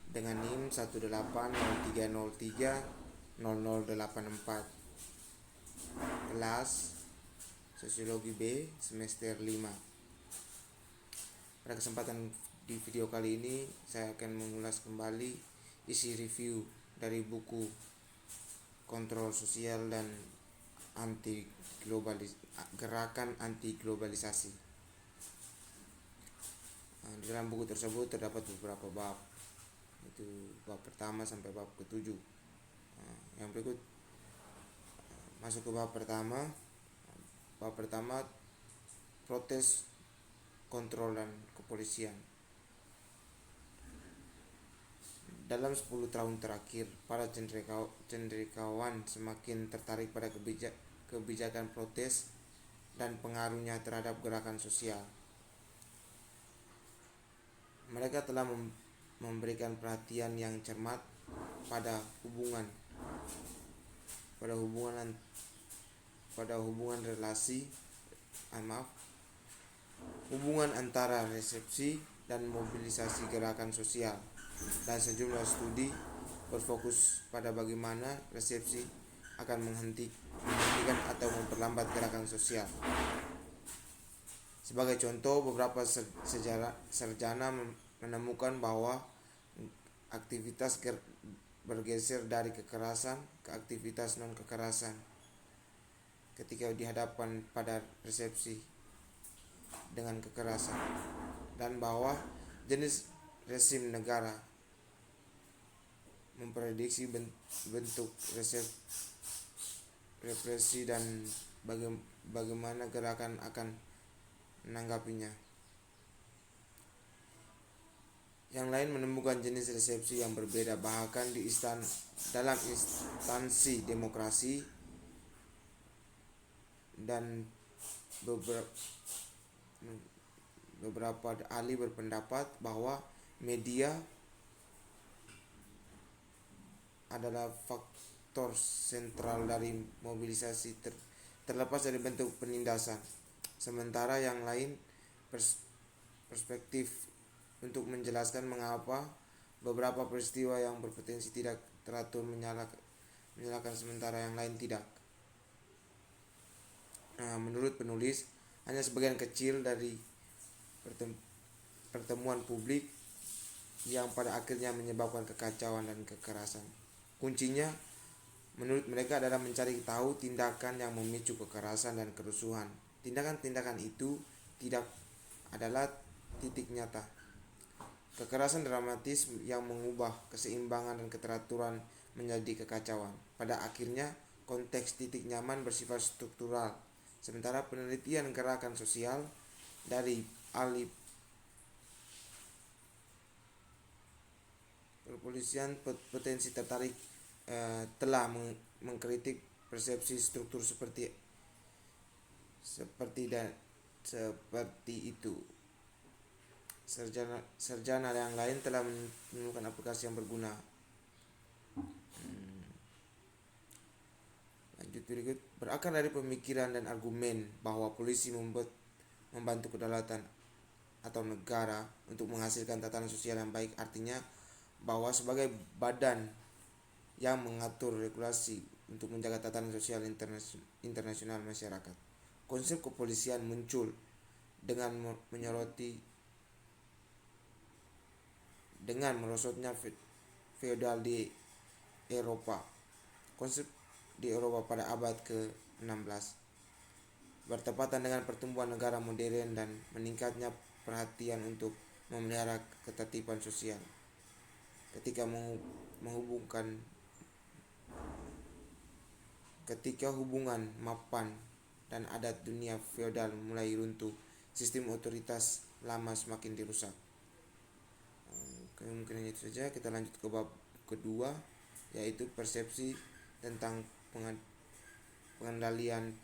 dengan NIM 18030300084. Kelas Sosiologi B semester 5. Pada kesempatan di video kali ini saya akan mengulas kembali isi review dari buku Kontrol Sosial dan Gerakan Anti Globalisasi. Di dalam buku tersebut terdapat beberapa bab, itu bab pertama sampai bab ke-7. Yang berikut masuk ke bab pertama. Bab pertama, protes kontrol dan kepolisian. Dalam 10 tahun terakhir, para cendekiawan semakin tertarik pada kebijakan protes dan pengaruhnya terhadap gerakan sosial. Mereka telah memberikan perhatian yang cermat pada hubungan antara resepsi dan mobilisasi gerakan sosial, dan sejumlah studi berfokus pada bagaimana resepsi akan menghentikan atau memperlambat gerakan sosial. Sebagai contoh, beberapa sarjana menemukan bahwa aktivitas bergeser dari kekerasan ke aktivitas non-kekerasan ketika dihadapkan pada resepsi dengan kekerasan, dan bahwa jenis rezim negara memprediksi bentuk represi dan bagaimana gerakan akan menanggapinya. Yang lain menemukan jenis resepsi yang berbeda, bahkan dalam instansi demokrasi, dan beberapa ahli berpendapat bahwa media adalah faktor sentral dari mobilisasi terlepas dari bentuk penindasan. Sementara yang lain perspektif untuk menjelaskan mengapa beberapa peristiwa yang berpotensi tidak teratur menyalahkan sementara yang lain tidak. Menurut penulis, hanya sebagian kecil dari pertemuan publik yang pada akhirnya menyebabkan kekacauan dan kekerasan. Kuncinya menurut mereka adalah mencari tahu tindakan yang memicu kekerasan dan kerusuhan. Tindakan-tindakan itu tidak adalah titik nyata kekerasan dramatis yang mengubah keseimbangan dan keteraturan menjadi kekacauan. Pada akhirnya, konteks titik nyaman bersifat struktural, sementara penelitian gerakan sosial dari ahli kepolisian potensi tertarik telah mengkritik persepsi struktur seperti itu. Sarjana yang lain telah menemukan aplikasi yang berguna. Lanjut berikut, berakar dari pemikiran dan argumen bahwa polisi membantu kedaulatan atau negara untuk menghasilkan tatanan sosial yang baik, artinya bahwa sebagai badan yang mengatur regulasi untuk menjaga tatanan sosial internasional masyarakat. Konsep kepolisian muncul dengan merosotnya feodal di Eropa. Konsep di Eropa pada abad ke-16 bertepatan dengan pertumbuhan negara modern dan meningkatnya perhatian untuk memelihara ketertiban sosial. Ketika hubungan mapan dan adat dunia feodal mulai runtuh, sistem otoritas lama semakin dirusak. Mungkin itu saja. Kita lanjut ke bab kedua, yaitu persepsi tentang pengendalian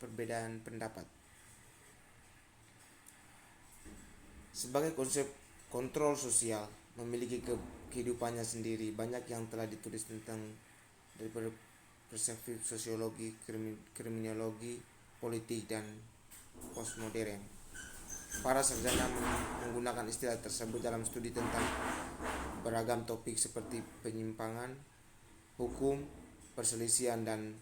perbedaan pendapat. Sebagai konsep kontrol sosial memiliki kehidupannya sendiri. Banyak yang telah ditulis tentang dari perspektif sosiologi, kriminologi, politik, dan postmodern. Para sarjana menggunakan istilah tersebut dalam studi tentang beragam topik seperti penyimpangan, hukum, perselisihan dan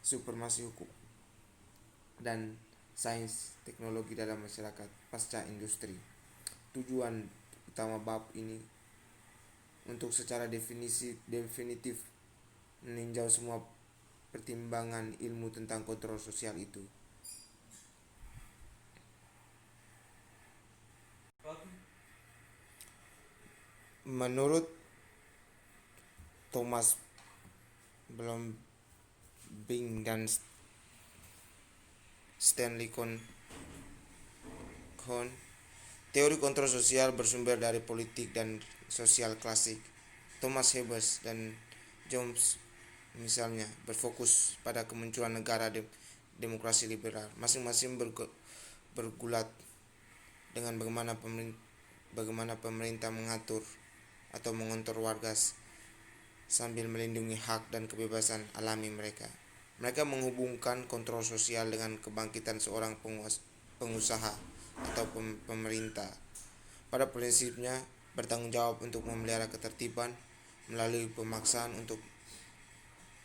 supremasi hukum, dan sains teknologi dalam masyarakat pasca industri. Tujuan utama bab ini untuk secara definitif meninjau semua pertimbangan ilmu tentang kontrol sosial itu. Menurut Thomas Blombing dan Stanley Cohen, teori kontrol sosial bersumber dari politik dan sosial klasik. Thomas Hobbes dan Jones misalnya berfokus pada kemunculan negara demokrasi liberal. Masing-masing bergulat dengan bagaimana pemerintah mengatur atau mengontrol warga sambil melindungi hak dan kebebasan alami mereka. Mereka menghubungkan kontrol sosial dengan kebangkitan seorang pengusaha atau pemerintah. Pada prinsipnya, bertanggung jawab untuk memelihara ketertiban melalui pemaksaan untuk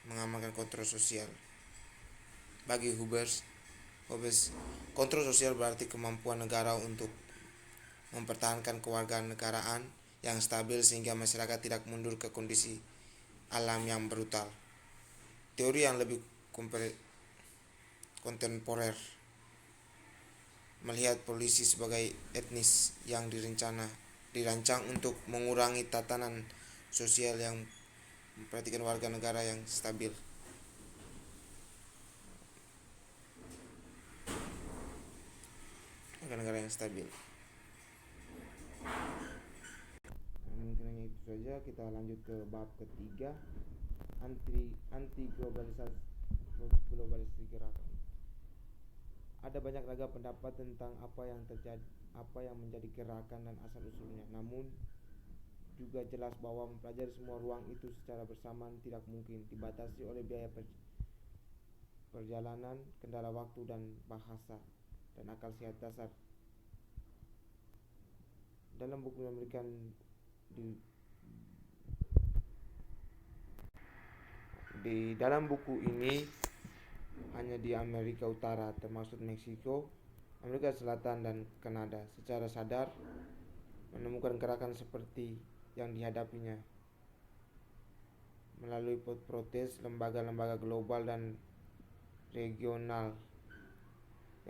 mengamankan kontrol sosial. Bagi Hobbes, kontrol sosial berarti kemampuan negara untuk mempertahankan kewarganegaraan yang stabil sehingga masyarakat tidak mundur ke kondisi alam yang brutal. Teori yang lebih kontemporer melihat polisi sebagai etnis yang dirancang untuk mengurangi tatanan sosial yang memperhatikan warga negara yang stabil. Mungkin hanya itu saja. Kita lanjut ke bab ketiga, anti globalisasi gerakan. Ada banyak ragam pendapat tentang apa yang menjadi gerakan dan asal usulnya. Namun juga jelas bahwa mempelajari semua ruang itu secara bersamaan tidak mungkin, dibatasi oleh biaya perjalanan, kendala waktu dan bahasa, dan akal sehat dasar. Dalam buku yang memberikan di dalam buku ini hanya di Amerika Utara, termasuk Meksiko, Amerika Selatan dan Kanada, secara sadar menemukan gerakan seperti yang dihadapinya melalui protes lembaga-lembaga global dan regional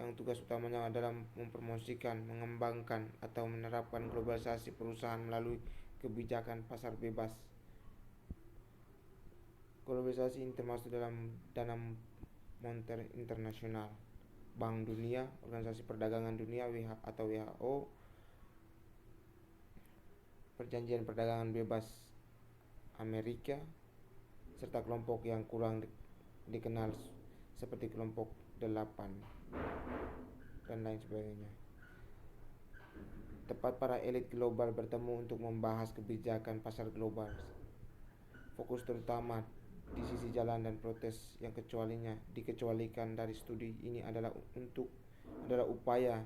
yang tugas utamanya adalah mempromosikan, mengembangkan, atau menerapkan globalisasi perusahaan melalui kebijakan pasar bebas. Globalisasi ini termasuk dalam dana moneter internasional, Bank Dunia, Organisasi Perdagangan Dunia atau WHO, Perjanjian Perdagangan Bebas Amerika, serta kelompok yang kurang dikenal seperti kelompok 8 dan lain sebagainya. Tempat para elit global bertemu untuk membahas kebijakan pasar global. Fokus terutama di sisi jalan dan protes yang dikecualikan dari studi ini adalah upaya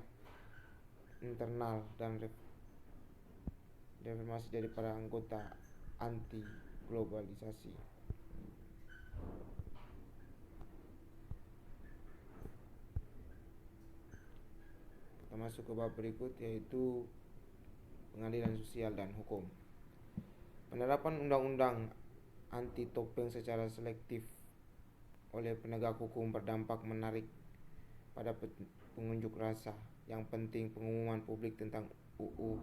internal dan reformasi dari para anggota anti globalisasi. Kita masuk ke bab berikut, yaitu pengadilan sosial dan hukum. Penerapan undang-undang anti topeng secara selektif oleh penegak hukum berdampak menarik pada pengunjuk rasa. Yang penting, pengumuman publik tentang UU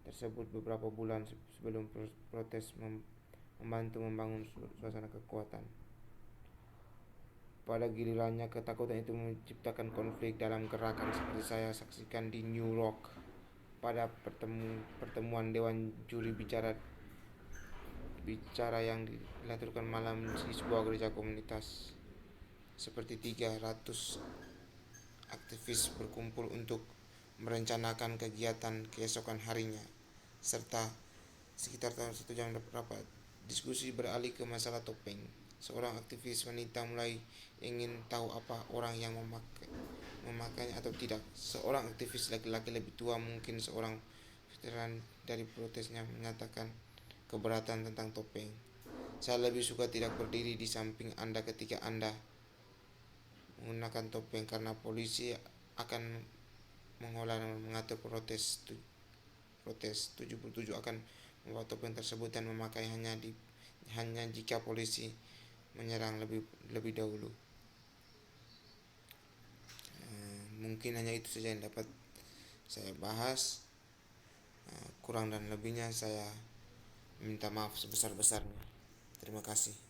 tersebut beberapa bulan sebelum protes membantu membangun suasana kekuatan. Pada gilirannya, ketakutan itu menciptakan konflik dalam gerakan seperti saya saksikan di New York pada pertemuan Dewan Juri bicara yang dilakukan malam di sebuah gereja komunitas. Seperti 300 aktivis berkumpul untuk merencanakan kegiatan keesokan harinya, serta sekitar 1 jam rapat diskusi beralih ke masalah topeng. Seorang aktivis wanita mulai ingin tahu apa orang yang memakainya atau tidak. Seorang aktivis laki-laki lebih tua, mungkin seorang veteran dari protesnya, menyatakan keberatan tentang topeng. Saya lebih suka tidak berdiri di samping Anda ketika Anda menggunakan topeng karena polisi akan mengolah dan mengatur protes 77 akan membawa topeng tersebut dan memakai hanya jika polisi menyerang lebih dahulu. Mungkin hanya itu saja yang dapat saya bahas. Kurang dan lebihnya saya minta maaf sebesar-besarnya. Terima kasih.